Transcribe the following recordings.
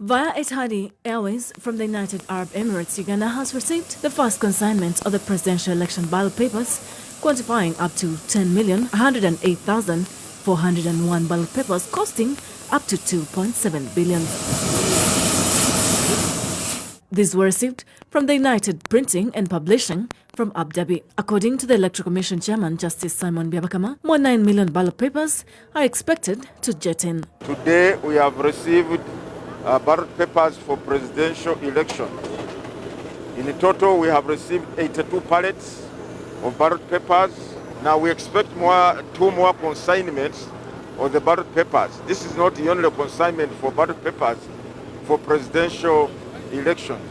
Via Etihad Airways from the United Arab Emirates, Uganda has received the first consignment of the presidential election ballot papers, quantifying up to 10,108,401 ballot papers, costing up to 2.7 billion. These were received from the United Printing and Publishing from Abu Dhabi. According to the Electoral Commission Chairman, Justice Simon Byabakama, more 9 million ballot papers are expected to jet in. Today we have received ballot papers for presidential election. In total, we have received 82 pallets of ballot papers. Now we expect two more consignments of the ballot papers. This is not the only consignment for ballot papers for presidential elections.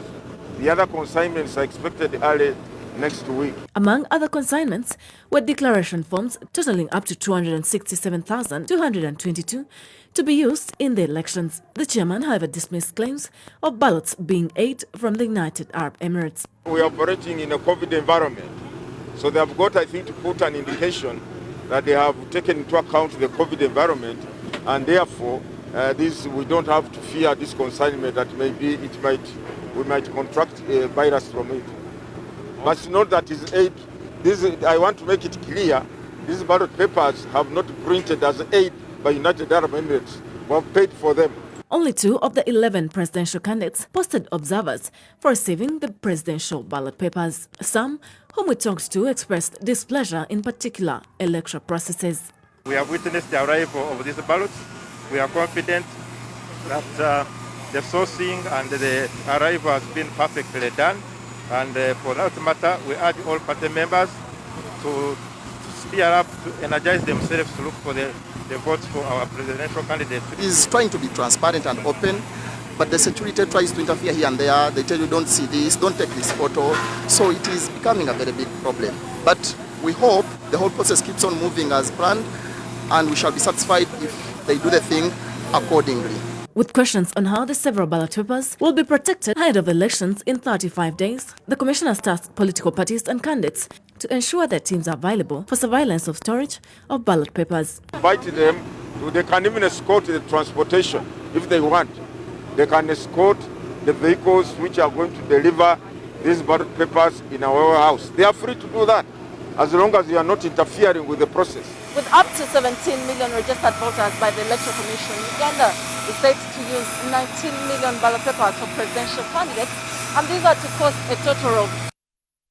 The other consignments are expected early next week. Among other consignments were declaration forms totaling up to 267,222 to be used in the elections. The chairman, however, dismissed claims of ballots being aid from the United Arab Emirates. We are operating in a COVID environment, so they have got, I think, to put an indication that they have taken into account the COVID environment, and therefore we don't have to fear this consignment that we might contract a virus from it. But it's not that it's aid. I want to make it clear, these ballot papers have not printed as aid by United Arab Emirates. We have paid for them. Only 2 of the 11 presidential candidates posted observers for receiving the presidential ballot papers. Some whom we talked to expressed displeasure in particular electoral processes. We have witnessed the arrival of these ballots. We are confident that the sourcing and the arrival has been perfectly done. And for that matter, we urge all party members to steer up, to energize themselves to look for the votes for our presidential candidate. He's trying to be transparent and open, but the security tries to interfere here and there. They tell you, don't see this, don't take this photo. So it is becoming a very big problem. But we hope the whole process keeps on moving as planned, and we shall be satisfied if they do the thing accordingly. With questions on how the several ballot papers will be protected ahead of elections in 35 days, the Commission has tasked political parties and candidates to ensure that teams are available for surveillance of storage of ballot papers. Invite them, they can even escort the transportation if they want. They can escort the vehicles which are going to deliver these ballot papers in our warehouse. They are free to do that, as long as you are not interfering with the process. With up to 17 million registered voters by the Electoral Commission, Uganda is set to use 19 million ballot papers for presidential candidates, and these are to cost a total of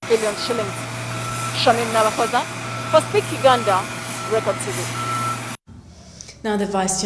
billion shillings. Shamin Nabakoza for Speak Uganda, Record TV. Now the Vice